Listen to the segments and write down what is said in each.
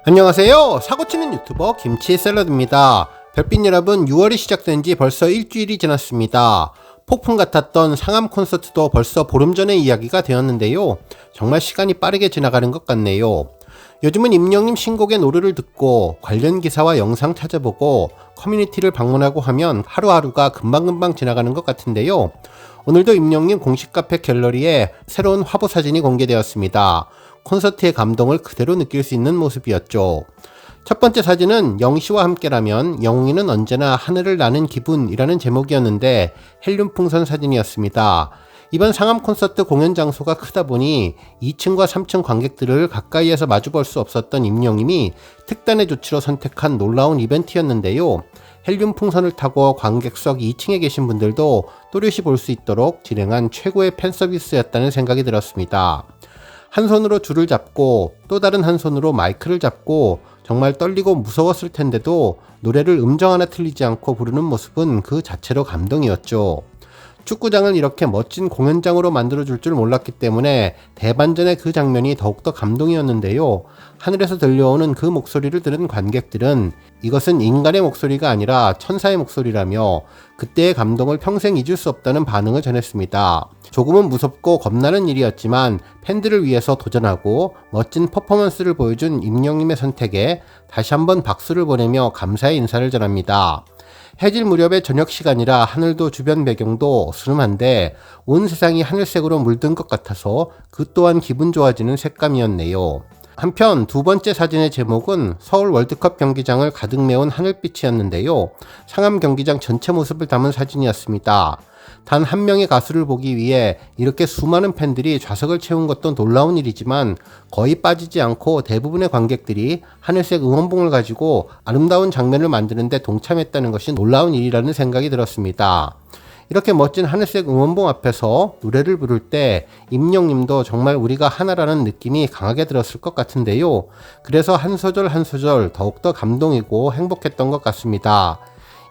안녕하세요. 사고치는 유튜버 김치샐러드입니다. 별빛 여러분, 6월이 시작된 지 벌써 일주일이 지났습니다. 폭풍 같았던 상암 콘서트도 벌써 보름 전의 이야기가 되었는데요. 정말 시간이 빠르게 지나가는 것 같네요. 요즘은 임영님 신곡의 노래를 듣고 관련 기사와 영상 찾아보고 커뮤니티를 방문하고 하면 하루하루가 금방금방 지나가는 것 같은데요. 오늘도 임영님 공식 카페 갤러리에 새로운 화보 사진이 공개되었습니다. 콘서트의 감동을 그대로 느낄 수 있는 모습이었죠. 첫 번째 사진은 영씨와 함께라면 영웅이는 언제나 하늘을 나는 기분이라는 제목이었는데 헬륨 풍선 사진이었습니다. 이번 상암 콘서트 공연 장소가 크다 보니 2층과 3층 관객들을 가까이에서 마주볼 수 없었던 임영님이 특단의 조치로 선택한 놀라운 이벤트였는데요. 헬륨 풍선을 타고 관객석 2층에 계신 분들도 또렷이 볼 수 있도록 진행한 최고의 팬 서비스였다는 생각이 들었습니다. 한 손으로 줄을 잡고 또 다른 한 손으로 마이크를 잡고 정말 떨리고 무서웠을 텐데도 노래를 음정 하나 틀리지 않고 부르는 모습은 그 자체로 감동이었죠. 축구장을 이렇게 멋진 공연장으로 만들어줄 줄 몰랐기 때문에 대반전의 그 장면이 더욱더 감동이었는데요. 하늘에서 들려오는 그 목소리를 들은 관객들은 이것은 인간의 목소리가 아니라 천사의 목소리라며 그때의 감동을 평생 잊을 수 없다는 반응을 전했습니다. 조금은 무섭고 겁나는 일이었지만 팬들을 위해서 도전하고 멋진 퍼포먼스를 보여준 임영님의 선택에 다시 한번 박수를 보내며 감사의 인사를 전합니다. 해질 무렵의 저녁 시간이라 하늘도 주변 배경도 어스름한데 온 세상이 하늘색으로 물든 것 같아서 그 또한 기분 좋아지는 색감이었네요. 한편 두 번째 사진의 제목은 서울 월드컵 경기장을 가득 메운 하늘빛이었는데요. 상암 경기장 전체 모습을 담은 사진이었습니다. 단 한 명의 가수를 보기 위해 이렇게 수많은 팬들이 좌석을 채운 것도 놀라운 일이지만 거의 빠지지 않고 대부분의 관객들이 하늘색 응원봉을 가지고 아름다운 장면을 만드는데 동참했다는 것이 놀라운 일이라는 생각이 들었습니다. 이렇게 멋진 하늘색 응원봉 앞에서 노래를 부를 때 임영님도 정말 우리가 하나라는 느낌이 강하게 들었을 것 같은데요. 그래서 한 소절 한 소절 더욱더 감동이고 행복했던 것 같습니다.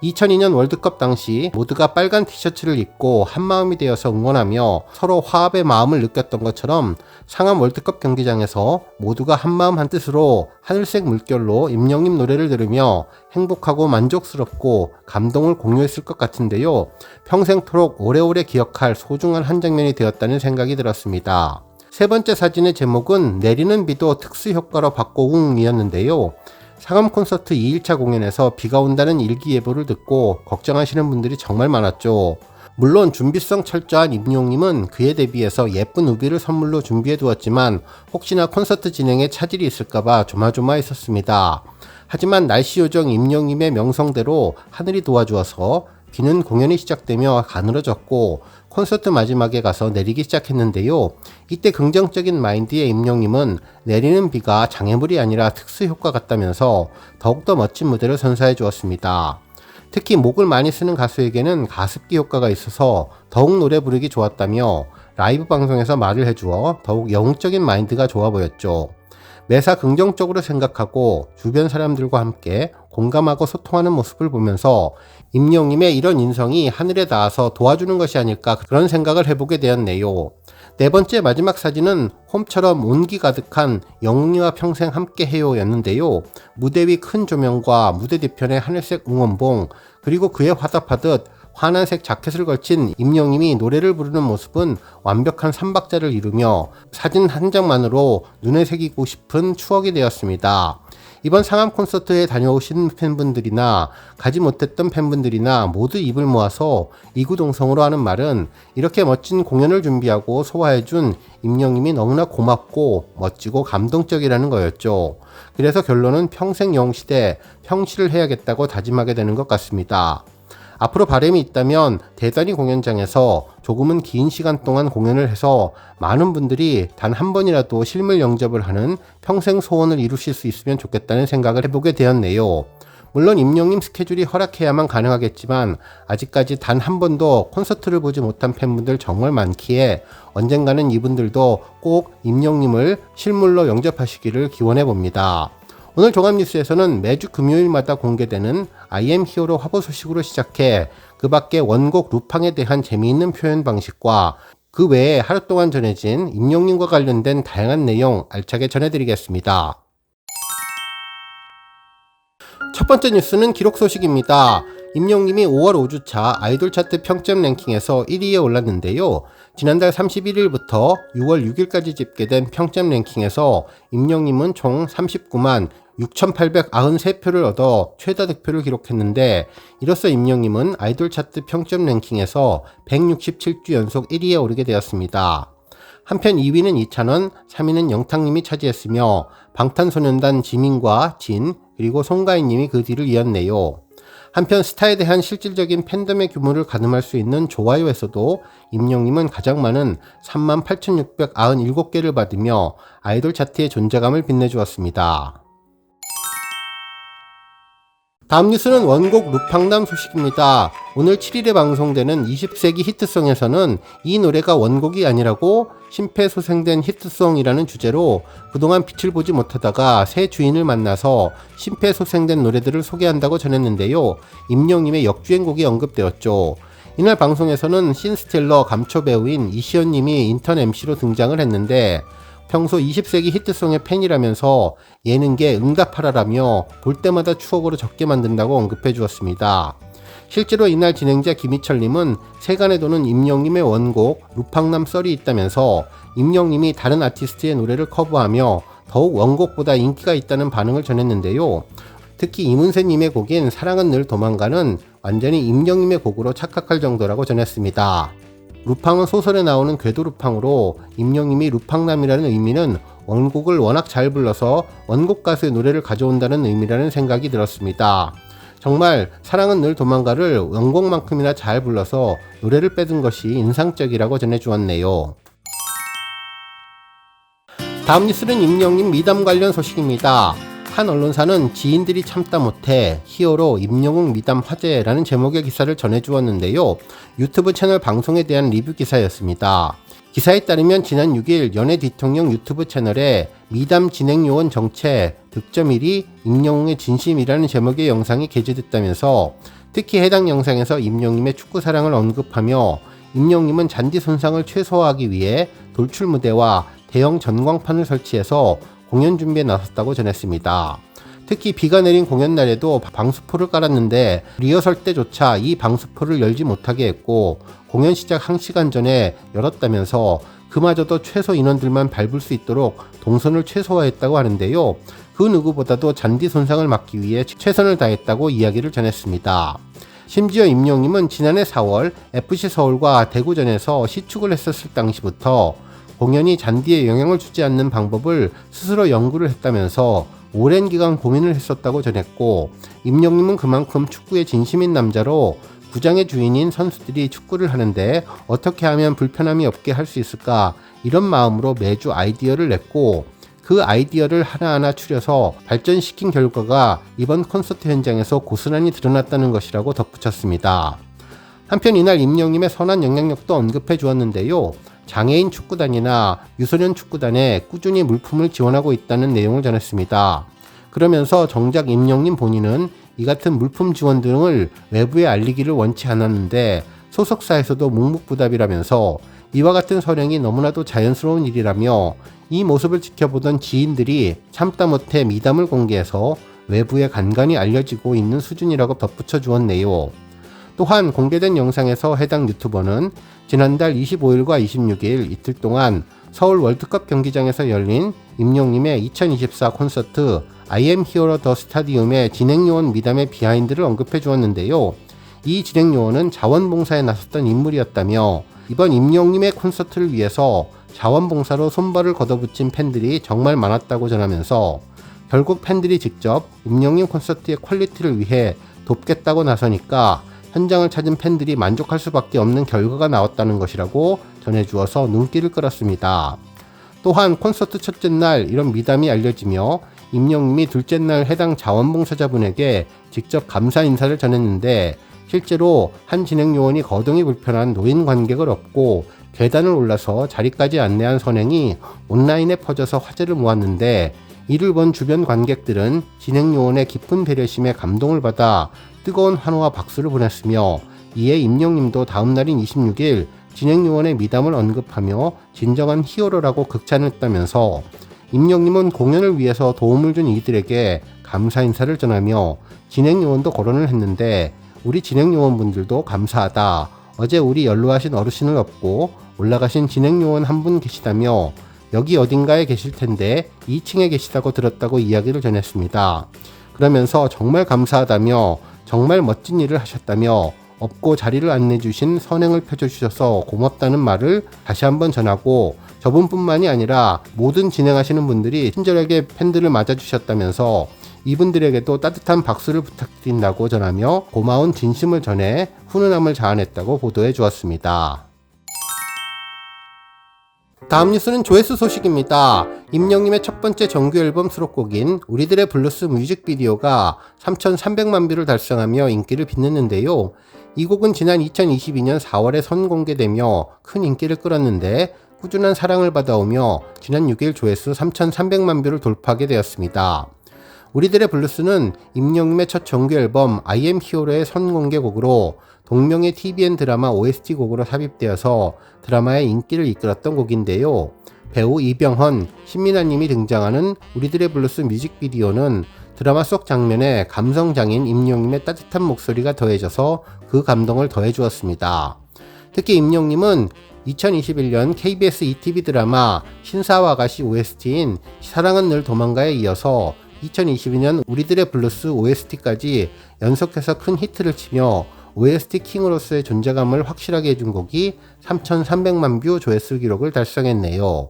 2002년 월드컵 당시 모두가 빨간 티셔츠를 입고 한마음이 되어서 응원하며 서로 화합의 마음을 느꼈던 것처럼 상암 월드컵 경기장에서 모두가 한마음 한뜻으로 하늘색 물결로 임영님 노래를 들으며 행복하고 만족스럽고 감동을 공유했을 것 같은데요. 평생토록 오래오래 기억할 소중한 한 장면이 되었다는 생각이 들었습니다. 세 번째 사진의 제목은 내리는 비도 특수효과로 바꿔웅이었는데요. 상암 콘서트 2일차 공연에서 비가 온다는 일기예보를 듣고 걱정하시는 분들이 정말 많았죠. 물론 준비성 철저한 임영님은 그에 대비해서 예쁜 우비를 선물로 준비해 두었지만 혹시나 콘서트 진행에 차질이 있을까봐 조마조마했었습니다. 하지만 날씨 요정 임영님의 명성대로 하늘이 도와주어서 비는 공연이 시작되며 가늘어졌고 콘서트 마지막에 가서 내리기 시작했는데요. 이때 긍정적인 마인드의 임영님은 내리는 비가 장애물이 아니라 특수효과 같다면서 더욱더 멋진 무대를 선사해 주었습니다. 특히 목을 많이 쓰는 가수에게는 가습기 효과가 있어서 더욱 노래 부르기 좋았다며 라이브 방송에서 말을 해주어 더욱 영웅적인 마인드가 좋아 보였죠. 매사 긍정적으로 생각하고 주변 사람들과 함께 공감하고 소통하는 모습을 보면서 임영님의 이런 인성이 하늘에 닿아서 도와주는 것이 아닐까 그런 생각을 해보게 되었네요. 네 번째 마지막 사진은 홈처럼 온기 가득한 영웅이와 평생 함께해요 였는데요. 무대 위 큰 조명과 무대 뒤편의 하늘색 응원봉 그리고 그에 화답하듯 환한색 자켓을 걸친 임영님이 노래를 부르는 모습은 완벽한 삼박자를 이루며 사진 한 장만으로 눈에 새기고 싶은 추억이 되었습니다. 이번 상암 콘서트에 다녀오신 팬분들이나 가지 못했던 팬분들이나 모두 입을 모아서 이구동성으로 하는 말은 이렇게 멋진 공연을 준비하고 소화해준 임영님이 너무나 고맙고 멋지고 감동적이라는 거였죠. 그래서 결론은 평생 영웅시대 평시를 해야겠다고 다짐하게 되는 것 같습니다. 앞으로 바람이 있다면 대단히 공연장에서 조금은 긴 시간 동안 공연을 해서 많은 분들이 단 한 번이라도 실물 영접을 하는 평생 소원을 이루실 수 있으면 좋겠다는 생각을 해보게 되었네요. 물론 임영님 스케줄이 허락해야만 가능하겠지만 아직까지 단 한 번도 콘서트를 보지 못한 팬분들 정말 많기에 언젠가는 이분들도 꼭 임영님을 실물로 영접하시기를 기원해 봅니다. 오늘 종합뉴스에서는 매주 금요일마다 공개되는 IM 히어로 화보 소식으로 시작해 그 밖에 원곡 루팡에 대한 재미있는 표현 방식과 그 외에 하루 동안 전해진 임영님과 관련된 다양한 내용 알차게 전해드리겠습니다. 첫 번째 뉴스는 기록 소식입니다. 임영님이 5월 5주차 아이돌 차트 평점 랭킹에서 1위에 올랐는데요. 지난달 31일부터 6월 6일까지 집계된 평점 랭킹에서 임영님은 총 39만 6,893표를 얻어 최다 득표를 기록했는데, 이로써 임영님은 아이돌 차트 평점 랭킹에서 167주 연속 1위에 오르게 되었습니다. 한편 2위는 이찬원, 3위는 영탁님이 차지했으며 방탄소년단 지민과 진, 그리고 송가인님이 그 뒤를 이었네요. 한편 스타에 대한 실질적인 팬덤의 규모를 가늠할 수 있는 좋아요에서도 임영님은 가장 많은 38,697개를 받으며 아이돌 차트의 존재감을 빛내주었습니다. 다음 뉴스는 원곡 루팡남 소식입니다. 오늘 7일에 방송되는 20세기 히트송에서는 이 노래가 원곡이 아니라고 심폐소생된 히트송이라는 주제로 그동안 빛을 보지 못하다가 새 주인을 만나서 심폐소생된 노래들을 소개한다고 전했는데요. 임영님의 역주행곡이 언급되었죠. 이날 방송에서는 신스틸러 감초 배우인 이시연님이 인턴 MC로 등장을 했는데, 평소 20세기 히트송의 팬이라면서 예능계 응답하라라며 볼 때마다 추억으로 적게 만든다고 언급해 주었습니다. 실제로 이날 진행자 김희철님은 세간에 도는 임영님의 원곡 루팡남 썰이 있다면서 임영님이 다른 아티스트의 노래를 커버하며 더욱 원곡보다 인기가 있다는 반응을 전했는데요. 특히 이문세님의 곡인 사랑은 늘 도망가는 완전히 임영님의 곡으로 착각할 정도라고 전했습니다. 루팡은 소설에 나오는 궤도 루팡으로 임영님이 루팡남이라는 의미는 원곡을 워낙 잘 불러서 원곡 가수의 노래를 가져온다는 의미라는 생각이 들었습니다. 정말 사랑은 늘 도망가를 원곡만큼이나 잘 불러서 노래를 빼둔 것이 인상적이라고 전해주었네요. 다음 뉴스는 임영님 미담 관련 소식입니다. 한 언론사는 지인들이 참다 못해 히어로 임영웅 미담 화제라는 제목의 기사를 전해주었는데요. 유튜브 채널 방송에 대한 리뷰 기사였습니다. 기사에 따르면 지난 6일 연예 뒤통령 유튜브 채널에 미담 진행 요원 정체 득점 1위 임영웅의 진심이라는 제목의 영상이 게재됐다면서, 특히 해당 영상에서 임영님의 축구 사랑을 언급하며 임영님은 잔디 손상을 최소화하기 위해 돌출 무대와 대형 전광판을 설치해서 공연 준비에 나섰다고 전했습니다. 특히 비가 내린 공연 날에도 방수포를 깔았는데 리허설 때조차 이 방수포를 열지 못하게 했고 공연 시작 1시간 전에 열었다면서 그마저도 최소 인원들만 밟을 수 있도록 동선을 최소화했다고 하는데요. 그 누구보다도 잔디 손상을 막기 위해 최선을 다했다고 이야기를 전했습니다. 심지어 임영님은 지난해 4월 FC 서울과 대구전에서 시축을 했었을 당시부터 공연이 잔디에 영향을 주지 않는 방법을 스스로 연구를 했다면서 오랜 기간 고민을 했었다고 전했고, 임영님은 그만큼 축구에 진심인 남자로 구장의 주인인 선수들이 축구를 하는데 어떻게 하면 불편함이 없게 할 수 있을까, 이런 마음으로 매주 아이디어를 냈고 그 아이디어를 하나하나 추려서 발전시킨 결과가 이번 콘서트 현장에서 고스란히 드러났다는 것이라고 덧붙였습니다. 한편 이날 임영님의 선한 영향력도 언급해 주었는데요. 장애인 축구단이나 유소년 축구단에 꾸준히 물품을 지원하고 있다는 내용을 전했습니다. 그러면서 정작 임영님 본인은 이 같은 물품 지원 등을 외부에 알리기를 원치 않았는데 소속사에서도 묵묵부답이라면서 이와 같은 선행이 너무나도 자연스러운 일이라며 이 모습을 지켜보던 지인들이 참다 못해 미담을 공개해서 외부에 간간히 알려지고 있는 수준이라고 덧붙여 주었네요. 또한 공개된 영상에서 해당 유튜버는 지난달 25일과 26일 이틀 동안 서울 월드컵 경기장에서 열린 임영님의 2024 콘서트 I am hero the stadium의 진행요원 미담의 비하인드를 언급해 주었는데요. 이 진행요원은 자원봉사에 나섰던 인물이었다며 이번 임영님의 콘서트를 위해서 자원봉사로 손발을 걷어붙인 팬들이 정말 많았다고 전하면서 결국 팬들이 직접 임영님 콘서트의 퀄리티를 위해 돕겠다고 나서니까 현장을 찾은 팬들이 만족할 수밖에 없는 결과가 나왔다는 것이라고 전해주어서 눈길을 끌었습니다. 또한 콘서트 첫째 날 이런 미담이 알려지며 임영님이 둘째 날 해당 자원봉사자분에게 직접 감사 인사를 전했는데, 실제로 한 진행요원이 거동이 불편한 노인 관객을 업고 계단을 올라서 자리까지 안내한 선행이 온라인에 퍼져서 화제를 모았는데, 이를 본 주변 관객들은 진행요원의 깊은 배려심에 감동을 받아 뜨거운 환호와 박수를 보냈으며, 이에 임영님도 다음날인 26일 진행요원의 미담을 언급하며 진정한 히어로라고 극찬했다면서 임영님은 공연을 위해서 도움을 준 이들에게 감사 인사를 전하며 진행요원도 거론을 했는데, 우리 진행요원분들도 감사하다. 어제 우리 연로하신 어르신을 업고 올라가신 진행요원 한 분 계시다며 여기 어딘가에 계실 텐데 2층에 계시다고 들었다고 이야기를 전했습니다. 그러면서 정말 감사하다며 정말 멋진 일을 하셨다며 업고 자리를 안내 주신 선행을 펴주셔서 고맙다는 말을 다시 한번 전하고, 저분뿐만이 아니라 모든 진행하시는 분들이 친절하게 팬들을 맞아주셨다면서 이분들에게도 따뜻한 박수를 부탁드린다고 전하며 고마운 진심을 전해 훈훈함을 자아냈다고 보도해 주었습니다. 다음 뉴스는 조회수 소식입니다. 임영님의 첫 번째 정규 앨범 수록곡인 우리들의 블루스 뮤직비디오가 3,300만 뷰를 달성하며 인기를 빛냈는데요. 이 곡은 지난 2022년 4월에 선공개되며 큰 인기를 끌었는데 꾸준한 사랑을 받아오며 지난 6일 조회수 3,300만 뷰를 돌파하게 되었습니다. 우리들의 블루스는 임영님의 첫 정규 앨범 I am Hero의 선공개곡으로 동명의 TVN 드라마 OST 곡으로 삽입되어서 드라마의 인기를 이끌었던 곡인데요. 배우 이병헌, 신민아님이 등장하는 우리들의 블루스 뮤직비디오는 드라마 속 장면에 감성장인 임영님의 따뜻한 목소리가 더해져서 그 감동을 더해주었습니다. 특히 임영님은 2021년 KBS ETV 드라마 신사와 아가씨 OST인 사랑은 늘 도망가에 이어서 2022년 우리들의 블루스 OST까지 연속해서 큰 히트를 치며 OST 킹으로서의 존재감을 확실하게 해준 곡이 3,300만 뷰 조회수 기록을 달성했네요.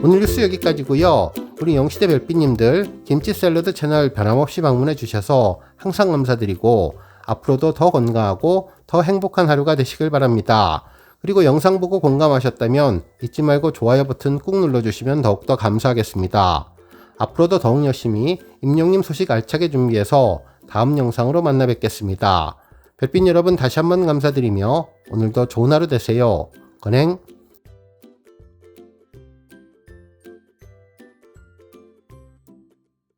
오늘 뉴스 여기까지고요. 우리 영시대 별빛님들 김치 샐러드 채널 변함없이 방문해 주셔서 항상 감사드리고 앞으로도 더 건강하고 더 행복한 하루가 되시길 바랍니다. 그리고 영상 보고 공감하셨다면 잊지 말고 좋아요 버튼 꾹 눌러주시면 더욱더 감사하겠습니다. 앞으로도 더욱 열심히 임영님 소식 알차게 준비해서 다음 영상으로 만나 뵙겠습니다. 별빛 여러분 다시 한번 감사드리며 오늘도 좋은 하루 되세요. 건행.